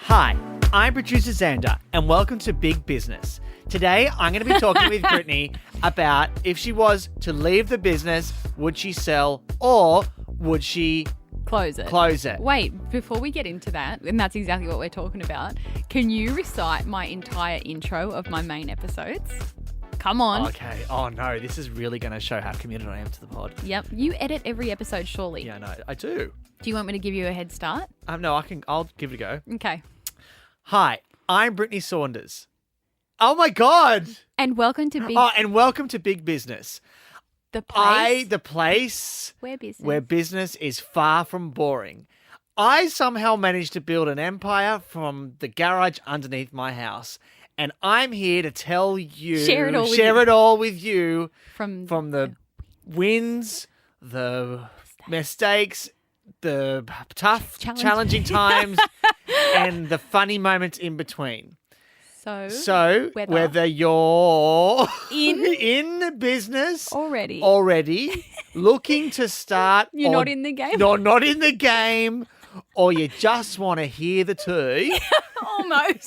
Hi, I'm producer Xander, and welcome to Big Business. Today, I'm going to be talking with Brittney about if she was to leave the business, would she sell or would she Close it. Wait, before we get into that, and that's exactly what we're talking about, can you recite my entire intro of my main episodes? Come on. Okay. Oh, no. This is really going to show how committed I am to the pod. Yep. You edit every episode, surely. Yeah, no, I do. Do you want me to give you a head start? No, I'll give it a go. Okay. Hi, I'm Brittney Saunders. Oh, my God. And welcome to Big Business. The place where business is far from boring. I somehow managed to build an empire from the garage underneath my house, and I'm here to tell you, share it all with you from the wins, the mistakes, the tough, challenging times, and the funny moments in between. So whether you're in business already looking to start, you're not in the game, not in the game, or you just want to hear the tea, almost.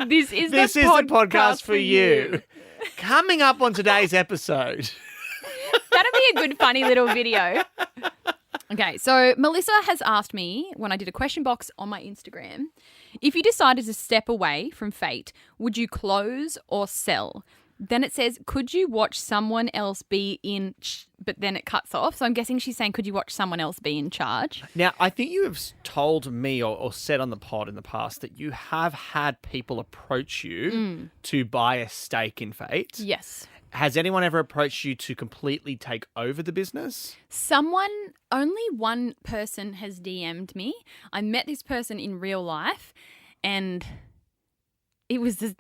This is the podcast for you. Coming up on today's episode, that'll be a good, funny little video. Okay, so Melissa has asked me when I did a question box on my Instagram, if you decided to step away from Fayt, would you close or sell? Then it says, could you watch someone else be in, but then it cuts off. So I'm guessing she's saying, could you watch someone else be in charge? Now, I think you have told me or said on the pod in the past that you have had people approach you to buy a stake in Fayt. Yes. Has anyone ever approached you to completely take over the business? Only one person has DM'd me. I met this person in real life and it was this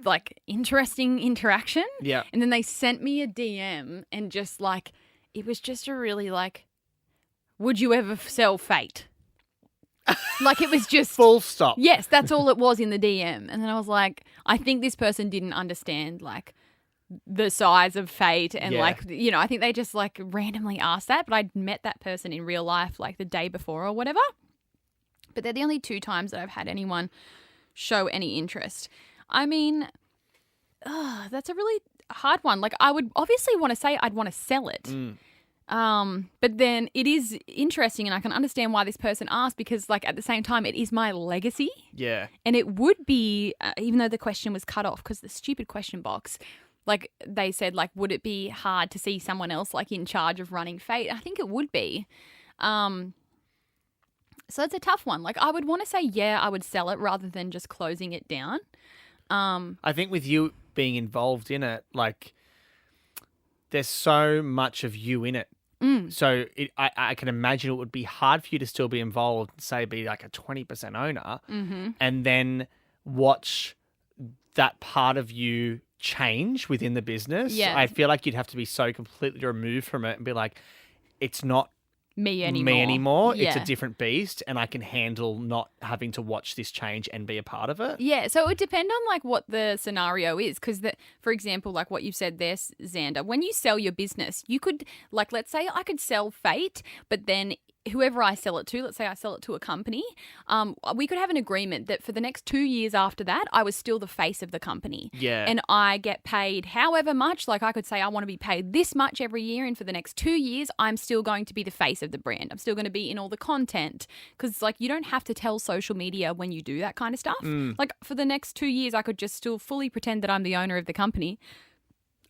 interesting interaction. Yeah. And then they sent me a DM and it was just a really would you ever sell Fayt? It was just full stop. Yes, that's all it was in the DM. And then I was like, I think this person didn't understand the size of Fayt and I think they just randomly asked that, but I'd met that person in real life the day before or whatever. But they're the only two times that I've had anyone show any interest. I mean, that's a really hard one. I would obviously want to say I'd want to sell it. But then it is interesting and I can understand why this person asked because at the same time, it is my legacy. Yeah. And it would be, even though the question was cut off because the stupid question box, they said, would it be hard to see someone else, in charge of running Fayt? I think it would be. So it's a tough one. I would want to say, yeah, I would sell it rather than just closing it down. I think with you being involved in it, there's so much of you in it. So I can imagine it would be hard for you to still be involved, say, be a 20% owner, and then watch that part of you change within the business. Yeah. I feel like you'd have to be so completely removed from it and be it's not me anymore. Yeah. It's a different beast and I can handle not having to watch this change and be a part of it. Yeah, so it would depend on what the scenario is because, for example, what you've said there, Xander, when you sell your business, you could, let's say I could sell Fayt, but then whoever I sell it to, let's say I sell it to a company, we could have an agreement that for the next 2 years after that, I was still the face of the company. Yeah. And I get paid however much. I could say I want to be paid this much every year, and for the next 2 years, I'm still going to be the face of the brand. I'm still going to be in all the content because you don't have to tell social media when you do that kind of stuff. For the next 2 years, I could just still fully pretend that I'm the owner of the company.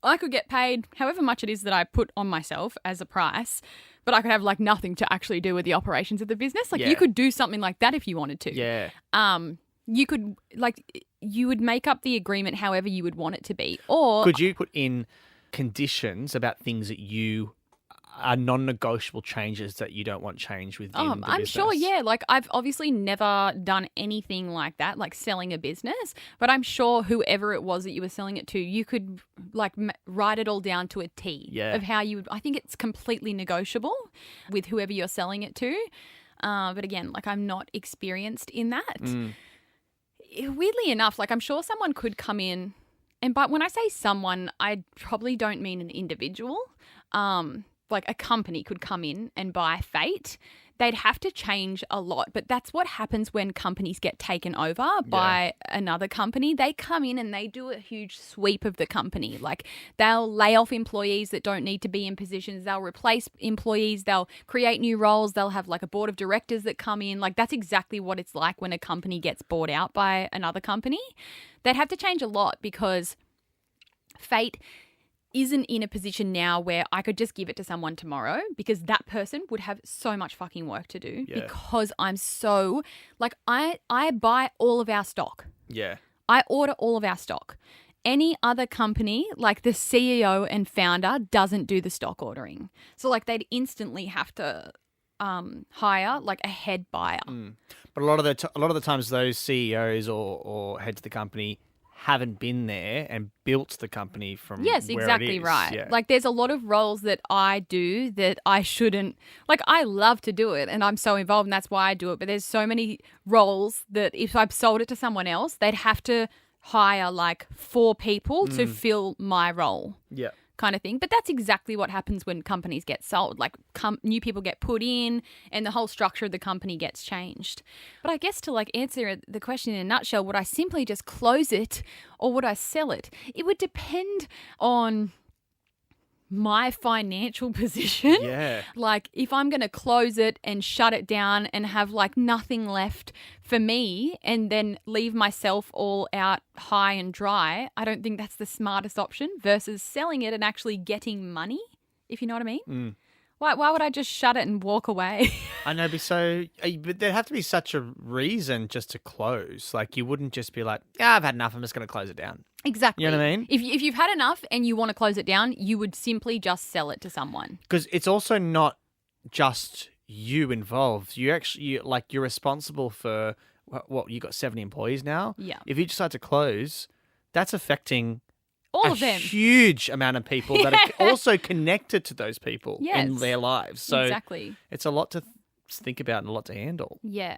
I could get paid however much it is that I put on myself as a price, but I could have nothing to actually do with the operations of the business. You could do something like that if you wanted to. Yeah. You could you would make up the agreement however you would want it to be. Or could you put in conditions about things that you are non-negotiable changes that you don't want change within the business? I'm sure, yeah. I've obviously never done anything like that, selling a business, but I'm sure whoever it was that you were selling it to, you could write it all down to a T of how you would. I think it's completely negotiable with whoever you're selling it to. But again, I'm not experienced in that. Weirdly enough, I'm sure someone could come in, but when I say someone, I probably don't mean an individual. A company could come in and buy Fayt, they'd have to change a lot. But that's what happens when companies get taken over by another company. They come in and they do a huge sweep of the company. Like they'll lay off employees that don't need to be in positions. They'll replace employees. They'll create new roles. They'll have like a board of directors that come in. Like that's exactly what it's like when a company gets bought out by another company. They'd have to change a lot because Fayt isn't in a position now where I could just give it to someone tomorrow because that person would have so much fucking work to do because I'm so like I buy all of our stock. Yeah. I order all of our stock. Any other company, like the CEO and founder, doesn't do the stock ordering. So like they'd instantly have to hire like a head buyer. But a lot of the times those CEOs or heads of the company haven't been there and built the company from where exactly it is. right. Yeah. Like there's a lot of roles that I do that I shouldn't. Like I love to do it and I'm so involved and that's why I do it. But there's so many roles that if I've sold it to someone else, they'd have to hire like 4 people to fill my role. Yeah. Kind of thing. But that's exactly what happens when companies get sold. Like new people get put in and the whole structure of the company gets changed. But I guess to like answer the question in a nutshell, would I simply just close it or would I sell it? It would depend on my financial position. Yeah. Like if I'm going to close it and shut it down and have like nothing left for me and then leave myself all out high and dry, I don't think that's the smartest option versus selling it and actually getting money, if you know what I mean. Why would I just shut it and walk away? I know, but there'd have to be such a reason just to close. Like you wouldn't just be like, I've had enough, I'm just going to close it down. Exactly. You know what I mean? If you've had enough and you want to close it down, you would simply just sell it to someone. Because it's also not just you involved. You're responsible for what you got 70 employees now. Yeah. If you decide to close, that's affecting all of them. Huge amount of people that are also connected to those people in their lives. So exactly. It's a lot to think about and a lot to handle. Yeah.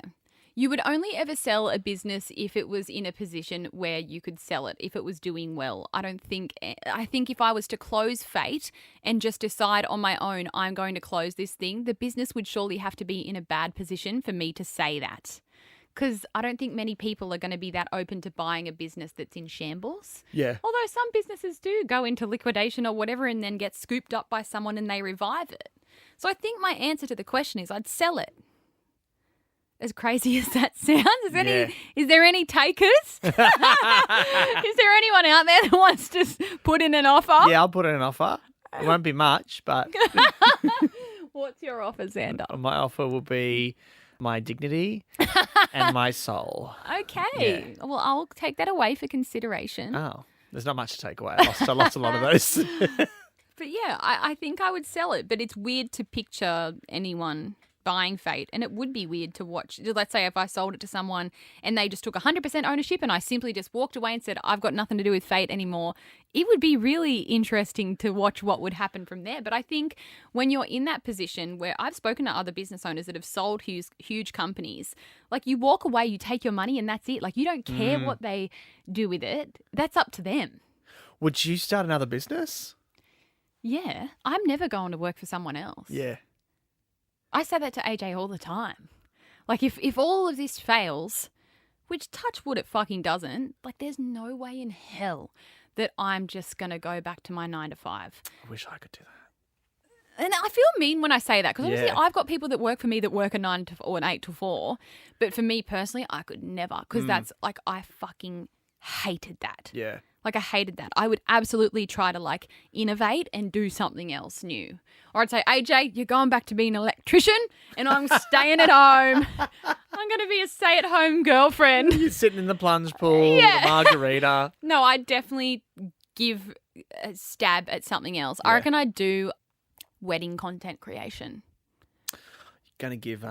You would only ever sell a business if it was in a position where you could sell it, if it was doing well. I think if I was to close Fayt and just decide on my own, I'm going to close this thing, the business would surely have to be in a bad position for me to say that. Because I don't think many people are going to be that open to buying a business that's in shambles. Yeah. Although some businesses do go into liquidation or whatever and then get scooped up by someone and they revive it. So I think my answer to the question is I'd sell it. As crazy as that sounds, is there any takers? Is there anyone out there that wants to put in an offer? Yeah, I'll put in an offer. It won't be much, but... What's your offer, Xander? My offer will be my dignity and my soul. Okay. Yeah. Well, I'll take that away for consideration. Oh, there's not much to take away. I lost a lot of those. But yeah, I think I would sell it, but it's weird to picture anyone buying Fayt, and it would be weird to watch. Let's say if I sold it to someone and they just took 100% ownership and I simply just walked away and said, I've got nothing to do with Fayt anymore, it would be really interesting to watch what would happen from there. But I think when you're in that position where I've spoken to other business owners that have sold huge companies, like you walk away, you take your money and that's it. Like you don't care what they do with it. That's up to them. Would you start another business? Yeah. I'm never going to work for someone else. Yeah. I say that to AJ all the time. Like, if all of this fails, which touch wood it fucking doesn't, like, there's no way in hell that I'm just going to go back to my 9 to 5. I wish I could do that. And I feel mean when I say that because obviously I've got people that work for me that work a 9 to or an 8 to 4. But for me personally, I could never because that's like I fucking hated that. Yeah. Like I hated that. I would absolutely try to like innovate and do something else new. Or I'd say, AJ, you're going back to being an electrician and I'm staying at home. I'm going to be a stay-at-home girlfriend. You're sitting in the plunge pool, the margarita. No, I'd definitely give a stab at something else. Yeah. I reckon I'd do wedding content creation. You're going to give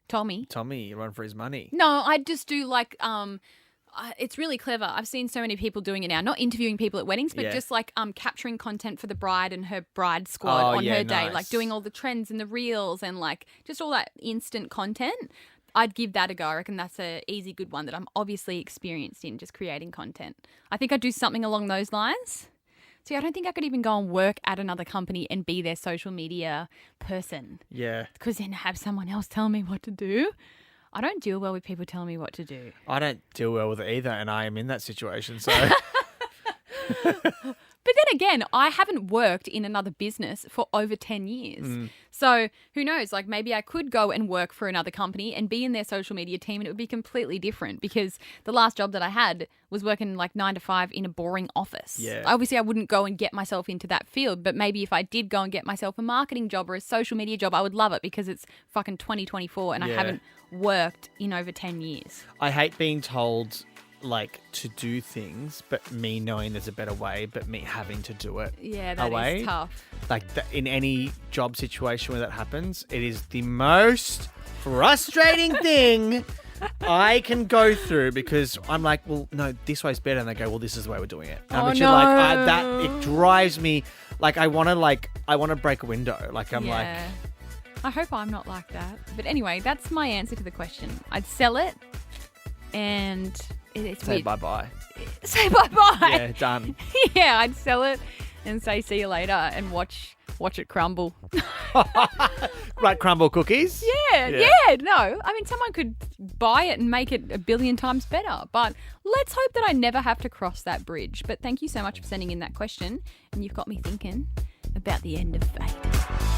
Tommy a run for his money. No, I'd just do like it's really clever. I've seen so many people doing it now, not interviewing people at weddings, but just like capturing content for the bride and her bride squad on her day, like doing all the trends and the reels and like just all that instant content. I'd give that a go. I reckon that's a easy, good one that I'm obviously experienced in just creating content. I think I'd do something along those lines. See, I don't think I could even go and work at another company and be their social media person. Yeah. Because then have someone else tell me what to do. I don't deal well with people telling me what to do. I don't deal well with it either, and I am in that situation, so... But then again, I haven't worked in another business for over 10 years. So who knows? Like maybe I could go and work for another company and be in their social media team and it would be completely different because the last job that I had was working like 9 to 5 in a boring office. Yeah. Obviously, I wouldn't go and get myself into that field, but maybe if I did go and get myself a marketing job or a social media job, I would love it because it's fucking 2024 and I haven't worked in over 10 years. I hate being told... like to do things, but me knowing there's a better way, but me having to do it. Yeah, that is tough. Like in any job situation where that happens, it is the most frustrating thing I can go through because I'm like, well, no, this way's better, and they go, well, this is the way we're doing it. And I'm no. like, that it drives me. Like I want to break a window. Like I'm like. I hope I'm not like that. But anyway, that's my answer to the question. I'd sell it, and. Say bye-bye. Say bye-bye. Yeah, done. Yeah, I'd sell it and say see you later and watch it crumble. Like crumble cookies? Yeah. No, I mean, someone could buy it and make it 1 billion times better. But let's hope that I never have to cross that bridge. But thank you so much for sending in that question. And you've got me thinking about the end of Fayt.